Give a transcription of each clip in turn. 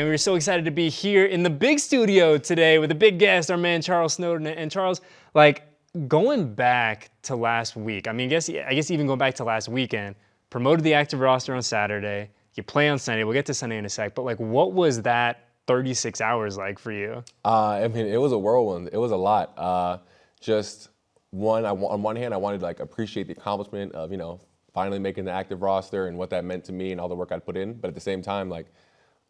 man. We're so excited to be here in the big studio today with a big guest, our man Charles Snowden. And Charles, like going back to last week, I guess even going back to last weekend, promoted the active roster on Saturday. You play on Sunday. We'll get to Sunday in a sec. But like, what was that 36 hours like for you? It was a whirlwind. It was a lot. On one hand, I wanted to like appreciate the accomplishment of finally making the active roster and what that meant to me and all the work I'd put in. But at the same time, like,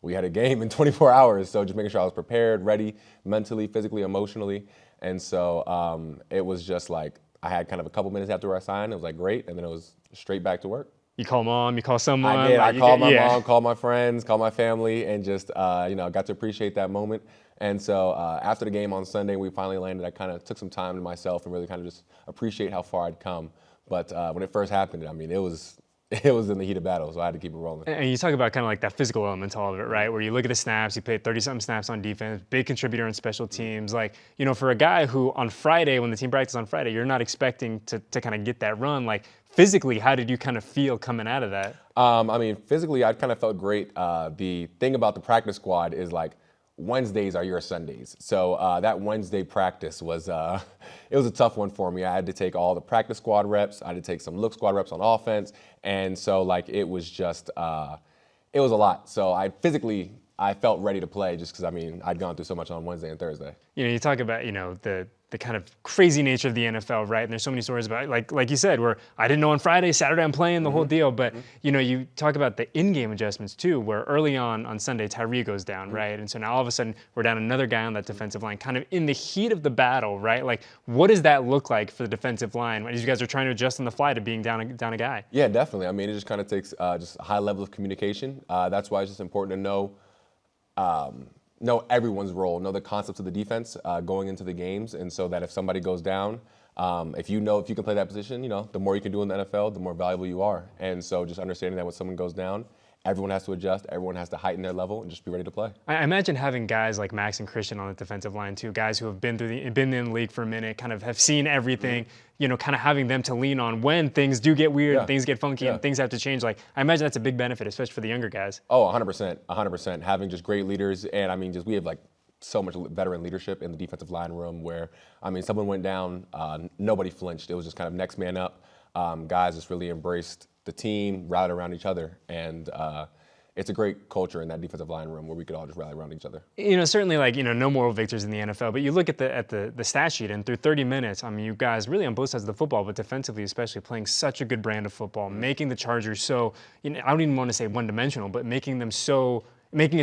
we had a game in 24 hours, so just making sure I was prepared, ready, mentally, physically, emotionally. And so it was just like I had kind of a couple minutes after I signed. It was like great, and then it was straight back to work. You call mom, you call someone. I did. I called my mom, called my friends, called my family, and just got to appreciate that moment. And so after the game on Sunday, we finally landed. I kind of took some time to myself and really kind of just appreciate how far I'd come. But when it first happened, it was in the heat of battle, so I had to keep it rolling. And you talk about kind of like that physical element to all of it, right? Where you look at the snaps, you played 30-something snaps on defense, big contributor on special teams. Like, for a guy who on Friday, when the team practiced on Friday, you're not expecting to kind of get that run. Like, physically, how did you kind of feel coming out of that? Physically, I kind of felt great. The thing about the practice squad is like, Wednesdays are your Sundays. So that Wednesday practice was it was a tough one for me. I had to take all the practice squad reps. I had to take some look squad reps on offense. And so like it was just it was a lot. So I felt ready to play just because I'd gone through so much on Wednesday and Thursday. You talk about the kind of crazy nature of the NFL, right? And there's so many stories about like you said, where I didn't know on Friday, Saturday I'm playing the whole deal. But you talk about the in-game adjustments too, where early on Sunday Tyree goes down, right? And so now all of a sudden we're down another guy on that defensive line, kind of in the heat of the battle, right? Like, what does that look like for the defensive line as you guys are trying to adjust on the fly to being down a guy? Yeah, definitely. It just kind of takes just a high level of communication. That's why it's just important to know everyone's role, know the concepts of the defense going into the games, and so that if somebody goes down, if you can play that position, the more you can do in the NFL, the more valuable you are. And so just understanding that when someone goes down, everyone has to adjust, everyone has to heighten their level and just be ready to play. I imagine having guys like Max and Christian on the defensive line too, guys who have been in the league for a minute, kind of have seen everything, kind of having them to lean on when things do get weird, things get funky, and things have to change. Like, I imagine that's a big benefit, especially for the younger guys. Oh, 100%. Having just great leaders, and we have like so much veteran leadership in the defensive line room where, someone went down, nobody flinched. It was just kind of next man up. Guys just really embraced the team, rallied around each other, and it's a great culture in that defensive line room where we could all just rally around each other. Certainly no moral victors in the NFL, but you look at the stat sheet, and through 30 minutes, you guys really on both sides of the football, but defensively especially, playing such a good brand of football, making the Chargers so, I don't even want to say one-dimensional, but making it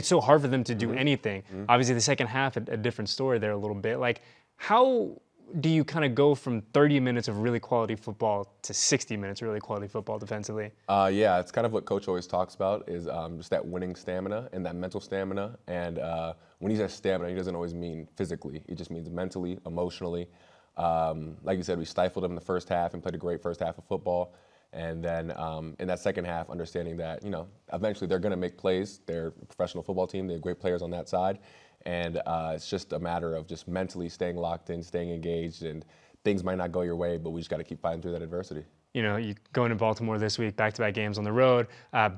so hard for them to do anything. Obviously, the second half, a different story there a little bit. Like, how do you kind of go from 30 minutes of really quality football to 60 minutes of really quality football defensively? Yeah, it's kind of what Coach always talks about is just that winning stamina and that mental stamina. And when he says stamina, he doesn't always mean physically. It just means mentally, emotionally. Like you said, we stifled them in the first half and played a great first half of football. And then in that second half, understanding that, eventually they're going to make plays. They're a professional football team. They have great players on that side. And it's just a matter of just mentally staying locked in, staying engaged, and things might not go your way, but we just got to keep fighting through that adversity. You go into Baltimore this week, back-to-back games on the road.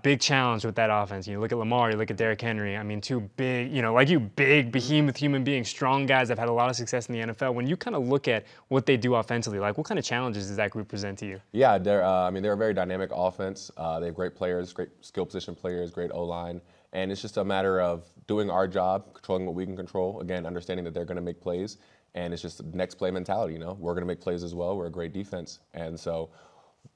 Big challenge with that offense. You look at Lamar, you look at Derrick Henry. two big, big behemoth human beings, strong guys that have had a lot of success in the NFL. When you kind of look at what they do offensively, like what kind of challenges does that group present to you? Yeah, they're a very dynamic offense. They have great players, great skill position players, great O-line. And it's just a matter of doing our job, controlling what we can control. Again, understanding that they're going to make plays. And it's just the next play mentality, We're going to make plays as well. We're a great defense. And so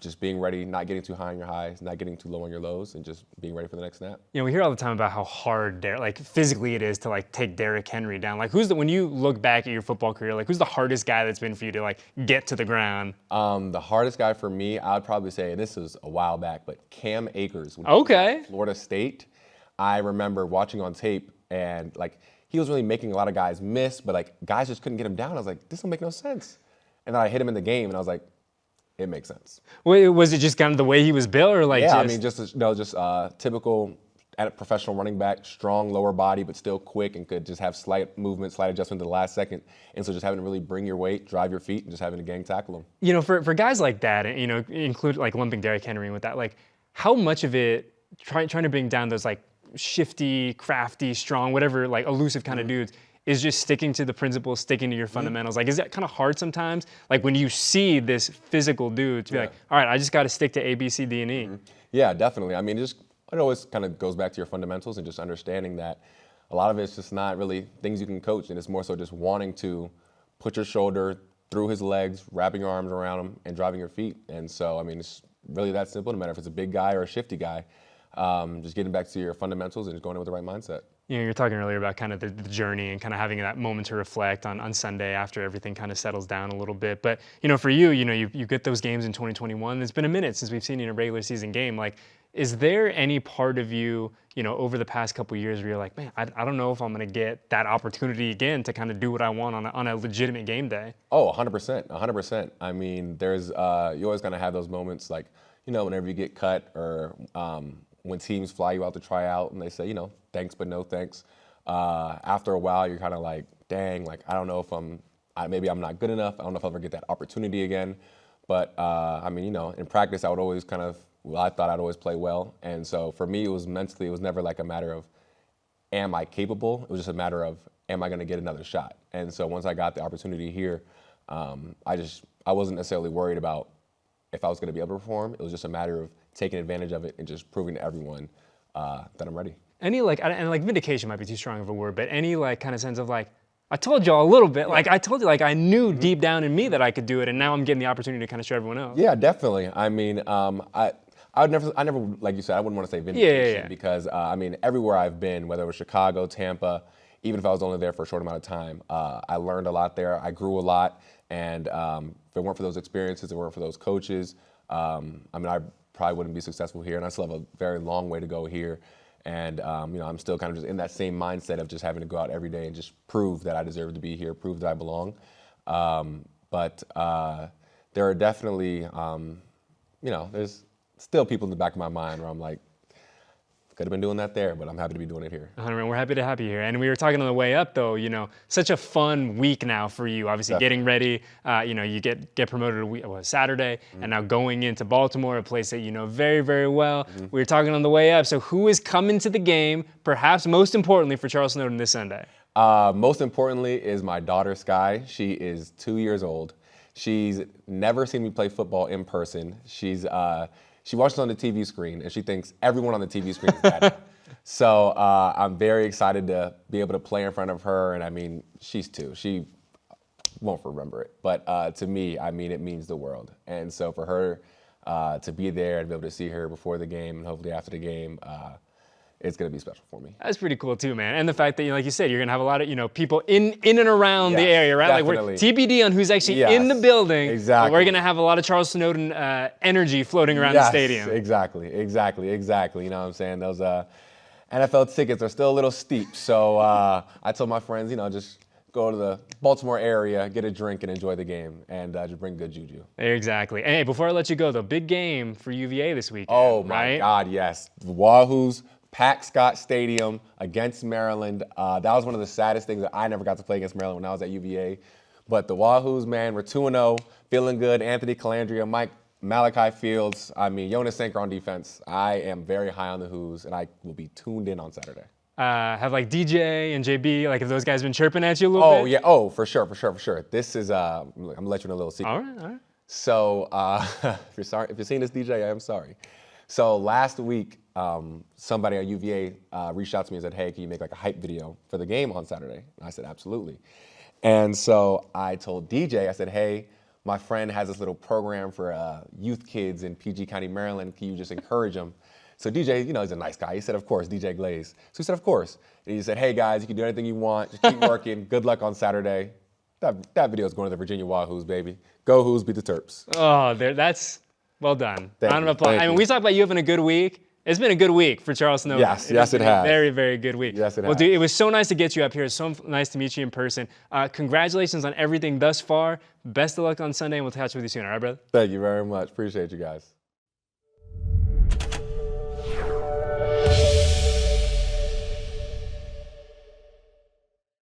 just being ready, not getting too high on your highs, not getting too low on your lows, and just being ready for the next snap. We hear all the time about how hard, physically it is to, take Derrick Henry down. When you look back at your football career, who's the hardest guy that's been for you to, get to the ground? The hardest guy for me, I would probably say, and this was a while back, but Cam Akers. Okay. Florida State. I remember watching on tape, and, he was really making a lot of guys miss, but, guys just couldn't get him down. I was like, this don't make no sense. And then I hit him in the game, and I was like, it makes sense. Well, was it just kind of the way he was built, or Yeah, just typical professional running back, strong lower body, but still quick and could just have slight movement, slight adjustment to the last second. And so just having to really bring your weight, drive your feet, and just having to gang tackle them. For guys like that, include lumping Derrick Henry with that, how much of it trying to bring down those shifty, crafty, strong, whatever, like elusive kind of dudes, is just sticking to the principles, sticking to your fundamentals. Like, is that kind of hard sometimes? Like when you see this physical dude to be like, all right, I just got to stick to A, B, C, D, and E. Yeah, definitely. I mean, it always kind of goes back to your fundamentals and just understanding that a lot of it's just not really things you can coach, and it's more so just wanting to put your shoulder through his legs, wrapping your arms around him, and driving your feet. And so, I mean, it's really that simple, no matter if it's a big guy or a shifty guy. Just getting back to your fundamentals and just going in with the right mindset. You know, you're talking earlier about kind of the journey and kind of having that moment to reflect on Sunday after everything kind of settles down a little bit. But, you know, for you, you get those games in 2021. It's been a minute since we've seen you in a regular season game. Like, is there any part of you, over the past couple of years where you're like, man, I don't know if I'm going to get that opportunity again to kind of do what I want on a legitimate game day? Oh, 100%, 100%. I mean, there's, you always going to have those moments like, whenever you get cut or when teams fly you out to try out and they say, thanks, but no thanks. After a while, you're kind of like, dang, like, I don't know if maybe I'm not good enough. I don't know if I'll ever get that opportunity again. But I mean, in practice, I would always I thought I'd always play well. And so for me, it was never like a matter of, am I capable? It was just a matter of, am I going to get another shot? And so once I got the opportunity here, I wasn't necessarily worried about if I was going to be able to perform. It was just a matter of taking advantage of it and just proving to everyone that I'm ready. Any and vindication might be too strong of a word, but any kind of sense of I told y'all a little bit, I told you, I knew deep down in me that I could do it, and now I'm getting the opportunity to kind of show everyone else. Yeah, definitely. I mean, I never, like you said, I wouldn't want to say vindication because, I mean, everywhere I've been, whether it was Chicago, Tampa, even if I was only there for a short amount of time, I learned a lot there. I grew a lot, and if it weren't for those experiences, if it weren't for those coaches, I mean, I probably wouldn't be successful here, and I still have a very long way to go here. And, I'm still kind of just in that same mindset of just having to go out every day and just prove that I deserve to be here, prove that I belong. But there are definitely, there's still people in the back of my mind where I'm like, could have been doing that there, but I'm happy to be doing it here. We're happy to have you here. And we were talking on the way up, though, such a fun week now for you. Obviously, getting ready, you get promoted Saturday, and now going into Baltimore, a place that you know very, very well. We were talking on the way up. So who is coming to the game, perhaps most importantly for Charles Snowden this Sunday? Most importantly is my daughter, Sky. She is 2 years old. She's never seen me play football in person. She watches on the TV screen, and she thinks everyone on the TV screen is Daddy. So I'm very excited to be able to play in front of her, and I mean, she's 2. She won't remember it, but to me, I mean, it means the world. And so for her to be there and be able to see her before the game and hopefully after the game, it's going to be special for me. That's pretty cool too, man. And the fact that, like you said, you're going to have a lot of, people in and around the area, right? Definitely. Like we're TBD on who's actually in the building. Exactly. But we're going to have a lot of Charles Snowden energy floating around the stadium. Exactly. You know what I'm saying? Those NFL tickets are still a little steep. So I told my friends, just go to the Baltimore area, get a drink, and enjoy the game, and just bring good juju. Exactly. And hey, before I let you go, though, big game for UVA this weekend. Oh, my God, yes. The Wahoos. Pack Stadium against Maryland. That was one of the saddest things that I never got to play against Maryland when I was at UVA. But the Wahoos, man, we're 2-0, feeling good. Anthony Calandria, Malachi Fields, Jonas Sanker on defense. I am very high on the Hoos, and I will be tuned in on Saturday. Have DJ and JB, if those guys been chirping at you a little bit? Oh, yeah. Oh, for sure. This is, I'm going to let you know a little secret. All right. So, if you're seeing this, DJ, I am sorry. So last week, somebody at UVA reached out to me and said, hey, can you make a hype video for the game on Saturday? And I said, absolutely. And so I told DJ, I said, hey, my friend has this little program for youth kids in PG County, Maryland. Can you just encourage them? So DJ, he's a nice guy. He said, of course, DJ Glaze. So he said, of course. And he said, hey, guys, you can do anything you want. Just keep working. Good luck on Saturday. That video is going to the Virginia Wahoos, baby. Go Hoos, beat the Terps. Oh, that's well done. Round of applause. We talk about you having a good week. It's been a good week for Charles Snowden. Yes, it has. Very, very good week. Yes, it has. Well, dude, it was so nice to get you up here. It's so nice to meet you in person. Congratulations on everything thus far. Best of luck on Sunday, and we'll catch up with you soon. All right, brother? Thank you very much. Appreciate you guys.